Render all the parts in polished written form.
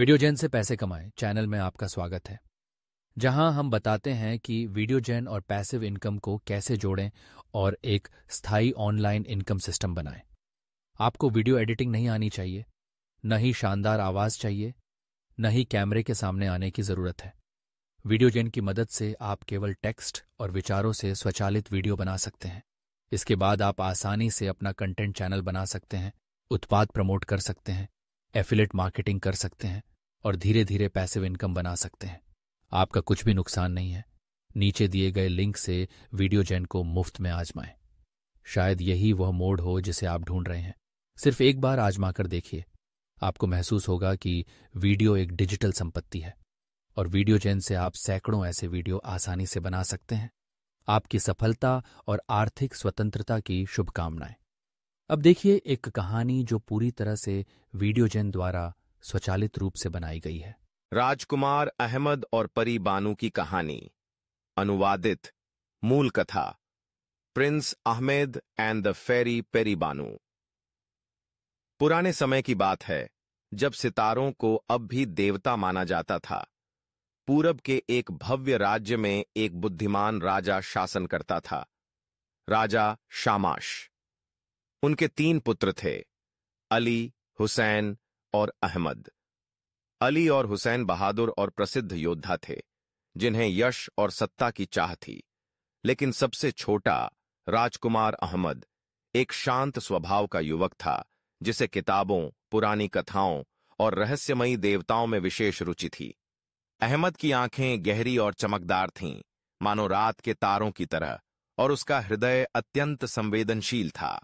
वीडियोजेन से पैसे कमाएं चैनल में आपका स्वागत है, जहां हम बताते हैं कि वीडियोजेन और पैसिव इनकम को कैसे जोड़ें और एक स्थायी ऑनलाइन इनकम सिस्टम बनाएं। आपको वीडियो एडिटिंग नहीं आनी चाहिए, न ही शानदार आवाज चाहिए, न ही कैमरे के सामने आने की जरूरत है। वीडियोजेन की मदद से आप केवल टेक्स्ट और विचारों से स्वचालित वीडियो बना सकते हैं। इसके बाद आप आसानी से अपना कंटेंट चैनल बना सकते हैं, उत्पाद प्रमोट कर सकते हैं, एफिलेट मार्केटिंग कर सकते हैं और धीरे धीरे पैसिव इनकम बना सकते हैं। आपका कुछ भी नुकसान नहीं है। नीचे दिए गए लिंक से वीडियोजेन को मुफ्त में आजमाएं। शायद यही वह मोड हो जिसे आप ढूंढ रहे हैं। सिर्फ एक बार आजमा कर देखिए। आपको महसूस होगा कि वीडियो एक डिजिटल संपत्ति है और वीडियोजेन से आप सैकड़ों ऐसे वीडियो आसानी से बना सकते हैं। आपकी सफलता और आर्थिक स्वतंत्रता की शुभकामनाएं। अब देखिए एक कहानी जो पूरी तरह से वीडियोजेन द्वारा स्वचालित रूप से बनाई गई है। राजकुमार अहमद और परी बानू की कहानी। अनुवादित। मूल कथा। Prince Ahmed and the fairy Peri Banu. पुराने समय की बात है, जब सितारों को अब भी देवता माना जाता था। पूरब के एक भव्य राज्य में एक बुद्धिमान राजा शासन करता था। राजा शामाश। उनके 3 पुत्र थे, अली, हुसैन और अहमद। अली और हुसैन बहादुर और प्रसिद्ध योद्धा थे, जिन्हें यश और सत्ता की चाह थी। लेकिन सबसे छोटा राजकुमार अहमद एक शांत स्वभाव का युवक था, जिसे किताबों, पुरानी कथाओं और रहस्यमयी देवताओं में विशेष रुचि थी। अहमद की आंखें गहरी और चमकदार थीं, मानो रात के तारों की तरह, और उसका हृदय अत्यंत संवेदनशील था।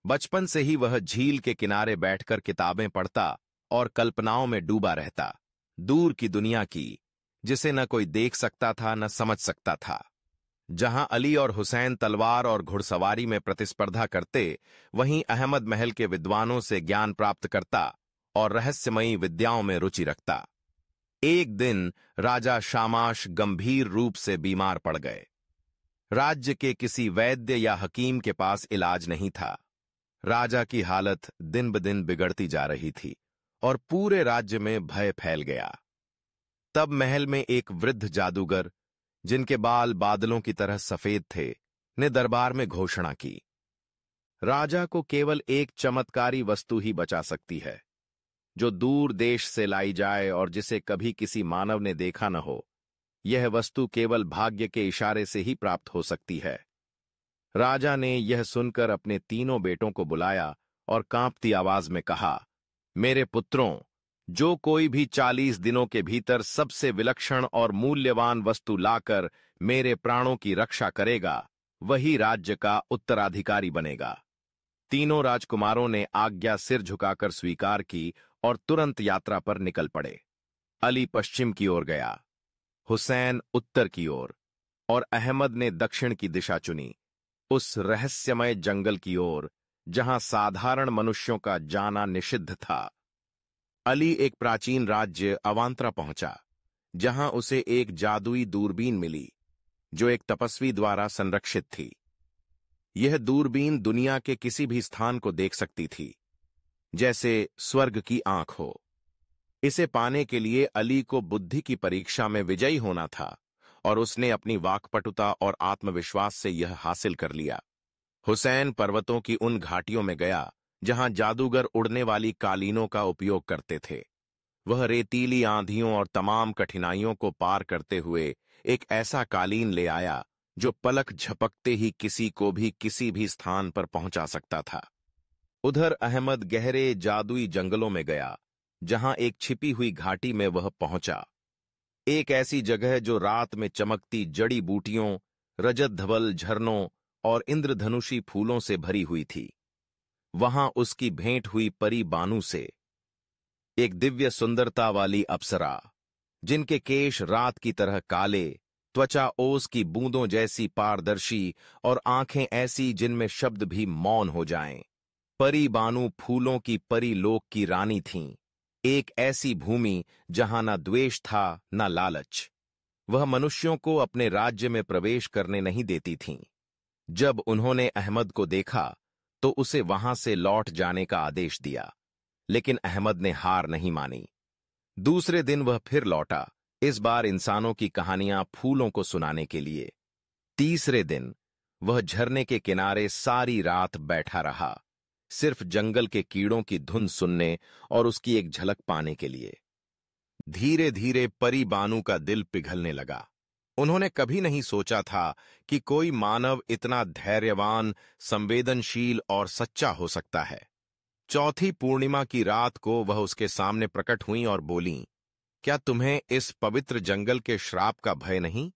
बचपन से ही वह झील के किनारे बैठकर किताबें पढ़ता और कल्पनाओं में डूबा रहता, दूर की दुनिया की, जिसे न कोई देख सकता था न समझ सकता था। जहां अली और हुसैन तलवार और घुड़सवारी में प्रतिस्पर्धा करते, वहीं अहमद महल के विद्वानों से ज्ञान प्राप्त करता और रहस्यमयी विद्याओं में रुचि रखता। एक दिन राजा शामाश गंभीर रूप से बीमार पड़ गए। राज्य के किसी वैद्य या हकीम के पास इलाज नहीं था। राजा की हालत दिन ब दिन बिगड़ती जा रही थी और पूरे राज्य में भय फैल गया। तब महल में एक वृद्ध जादूगर, जिनके बाल बादलों की तरह सफेद थे, ने दरबार में घोषणा की, राजा को केवल एक चमत्कारी वस्तु ही बचा सकती है, जो दूर देश से लाई जाए और जिसे कभी किसी मानव ने देखा न हो। यह वस्तु केवल भाग्य के इशारे से ही प्राप्त हो सकती है। राजा ने यह सुनकर अपने 3 बेटों को बुलाया और कांपती आवाज में कहा, मेरे पुत्रों, जो कोई भी 40 दिनों के भीतर सबसे विलक्षण और मूल्यवान वस्तु लाकर मेरे प्राणों की रक्षा करेगा, वही राज्य का उत्तराधिकारी बनेगा। 3 राजकुमारों ने आज्ञा सिर झुकाकर स्वीकार की और तुरंत यात्रा पर निकल पड़े। अली पश्चिम की ओर गया, हुसैन उत्तर की ओर और अहमद ने दक्षिण की दिशा चुनी, उस रहस्यमय जंगल की ओर जहां साधारण मनुष्यों का जाना निषिद्ध था। अली एक प्राचीन राज्य अवांत्रा पहुंचा, जहां उसे एक जादुई दूरबीन मिली, जो एक तपस्वी द्वारा संरक्षित थी। यह दूरबीन दुनिया के किसी भी स्थान को देख सकती थी, जैसे स्वर्ग की आंख हो। इसे पाने के लिए अली को बुद्धि की परीक्षा में विजयी होना था, और उसने अपनी वाक्पटुता और आत्मविश्वास से यह हासिल कर लिया। हुसैन पर्वतों की उन घाटियों में गया जहां जादूगर उड़ने वाली कालीनों का उपयोग करते थे। वह रेतीली आंधियों और तमाम कठिनाइयों को पार करते हुए एक ऐसा कालीन ले आया जो पलक झपकते ही किसी को भी किसी भी स्थान पर पहुंचा सकता था। उधर अहमद गहरे जादुई जंगलों में गया, जहां एक छिपी हुई घाटी में वह पहुंचा, एक ऐसी जगह जो रात में चमकती जड़ी बूटियों, रजत धवल झरनों और इंद्रधनुषी फूलों से भरी हुई थी। वहां उसकी भेंट हुई परी बानू से, एक दिव्य सुंदरता वाली अप्सरा, जिनके केश रात की तरह काले, त्वचा ओस की बूंदों जैसी पारदर्शी और आंखें ऐसी जिनमें शब्द भी मौन हो जाएं। परी बानू फूलों की परी लोक की रानी थीं, एक ऐसी भूमि जहां न द्वेष था न लालच। वह मनुष्यों को अपने राज्य में प्रवेश करने नहीं देती थीं। जब उन्होंने अहमद को देखा तो उसे वहां से लौट जाने का आदेश दिया, लेकिन अहमद ने हार नहीं मानी। दूसरे दिन वह फिर लौटा, इस बार इंसानों की कहानियां फूलों को सुनाने के लिए। तीसरे दिन वह झरने के किनारे सारी रात बैठा रहा, सिर्फ जंगल के कीड़ों की धुन सुनने और उसकी एक झलक पाने के लिए। धीरे धीरे परी बानू का दिल पिघलने लगा। उन्होंने कभी नहीं सोचा था कि कोई मानव इतना धैर्यवान, संवेदनशील और सच्चा हो सकता है। चौथी पूर्णिमा की रात को वह उसके सामने प्रकट हुईं और बोलीं, क्या तुम्हें इस पवित्र जंगल के श्राप का भय नहीं?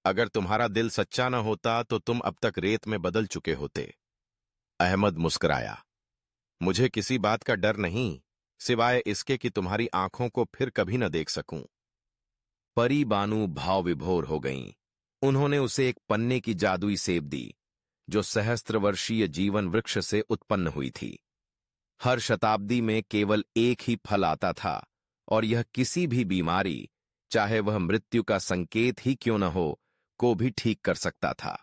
अगर तुम्हारा दिल सच्चा न होता तो तुम अब तक रेत में बदल चुके होते। अहमद मुस्कुराया, मुझे किसी बात का डर नहीं, सिवाय इसके कि तुम्हारी आंखों को फिर कभी न देख सकूं। परी बानू भाव विभोर हो गईं। उन्होंने उसे एक पन्ने की जादुई सेब दी, जो सहस्त्र वर्षीय जीवन वृक्ष से उत्पन्न हुई थी। हर शताब्दी में केवल एक ही फल आता था, और यह किसी भी बीमारी, चाहे वह मृत्यु का संकेत ही क्यों न हो, को भी ठीक कर सकता था।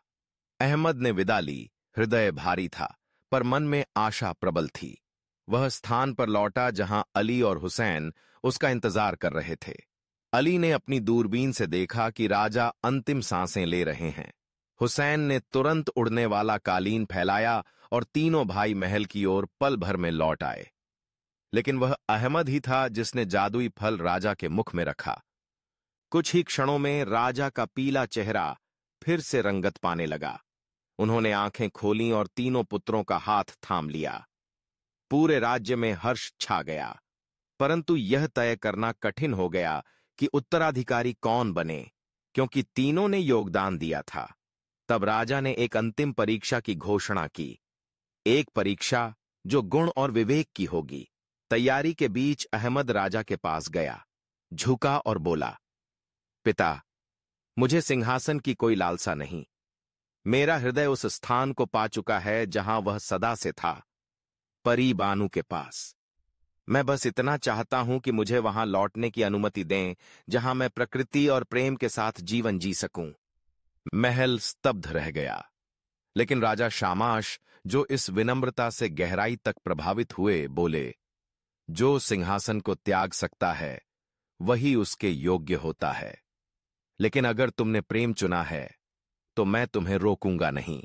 अहमद ने विदा ली। हृदय भारी था, पर मन में आशा प्रबल थी। वह स्थान पर लौटा जहां अली और हुसैन उसका इंतजार कर रहे थे। अली ने अपनी दूरबीन से देखा कि राजा अंतिम सांसें ले रहे हैं। हुसैन ने तुरंत उड़ने वाला कालीन फैलाया और तीनों भाई महल की ओर पल भर में लौट आए। लेकिन वह अहमद ही था जिसने जादुई फल राजा के मुख में रखा। कुछ ही क्षणों में राजा का पीला चेहरा फिर से रंगत पाने लगा। उन्होंने आंखें खोलीं और तीनों पुत्रों का हाथ थाम लिया। पूरे राज्य में हर्ष छा गया, परंतु यह तय करना कठिन हो गया कि उत्तराधिकारी कौन बने, क्योंकि तीनों ने योगदान दिया था। तब राजा ने एक अंतिम परीक्षा की घोषणा की, एक परीक्षा जो गुण और विवेक की होगी। तैयारी के बीच अहमद राजा के पास गया, झुका और बोला, पिता, मुझे सिंहासन की कोई लालसा नहीं। मेरा हृदय उस स्थान को पा चुका है जहां वह सदा से था, परी बानू के पास। मैं बस इतना चाहता हूं कि मुझे वहां लौटने की अनुमति दें, जहां मैं प्रकृति और प्रेम के साथ जीवन जी सकूं। महल स्तब्ध रह गया, लेकिन राजा शामाश, जो इस विनम्रता से गहराई तक प्रभावित हुए, बोले, जो सिंहासन को त्याग सकता है वही उसके योग्य होता है। लेकिन अगर तुमने प्रेम चुना है तो मैं तुम्हें रोकूंगा नहीं।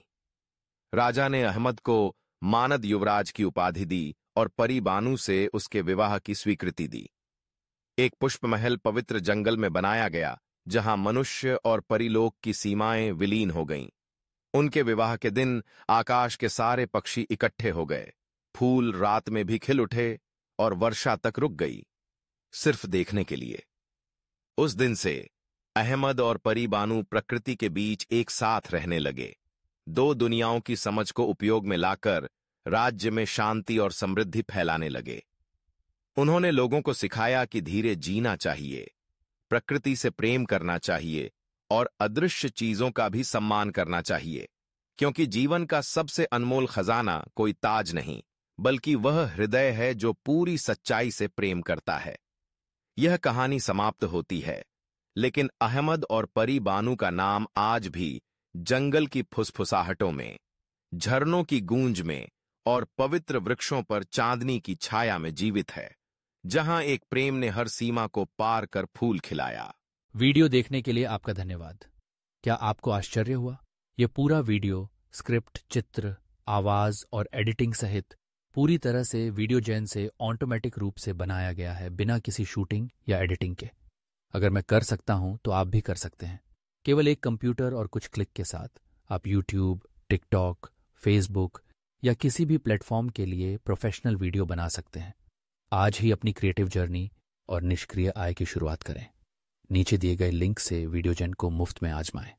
राजा ने अहमद को मानद युवराज की उपाधि दी और परी बानू से उसके विवाह की स्वीकृति दी। एक पुष्प महल पवित्र जंगल में बनाया गया, जहां मनुष्य और परीलोक की सीमाएं विलीन हो गईं। उनके विवाह के दिन आकाश के सारे पक्षी इकट्ठे हो गए। फूल रात में भी खिल उठे और वर्षा तक रुक गई, सिर्फ देखने के लिए। उस दिन से अहमद और परी बानू प्रकृति के बीच एक साथ रहने लगे। दो दुनियाओं की समझ को उपयोग में लाकर राज्य में शांति और समृद्धि फैलाने लगे। उन्होंने लोगों को सिखाया कि धीरे जीना चाहिए, प्रकृति से प्रेम करना चाहिए और अदृश्य चीजों का भी सम्मान करना चाहिए, क्योंकि जीवन का सबसे अनमोल खजाना कोई ताज नहीं, बल्कि वह हृदय है जो पूरी सच्चाई से प्रेम करता है। यह कहानी समाप्त होती है, लेकिन अहमद और परी बानू का नाम आज भी जंगल की फुसफुसाहटों में, झरनों की गूंज में और पवित्र वृक्षों पर चांदनी की छाया में जीवित है, जहां एक प्रेम ने हर सीमा को पार कर फूल खिलाया। वीडियो देखने के लिए आपका धन्यवाद। क्या आपको आश्चर्य हुआ? यह पूरा वीडियो स्क्रिप्ट, चित्र, आवाज और एडिटिंग सहित पूरी तरह से वीडियोजेन से ऑटोमेटिक रूप से बनाया गया है, बिना किसी शूटिंग या एडिटिंग के। अगर मैं कर सकता हूं तो आप भी कर सकते हैं। केवल एक कंप्यूटर और कुछ क्लिक के साथ आप यूट्यूब, टिकटॉक, फेसबुक या किसी भी प्लेटफॉर्म के लिए प्रोफेशनल वीडियो बना सकते हैं। आज ही अपनी क्रिएटिव जर्नी और निष्क्रिय आय की शुरुआत करें। नीचे दिए गए लिंक से वीडियोजेन को मुफ्त में आजमाएं।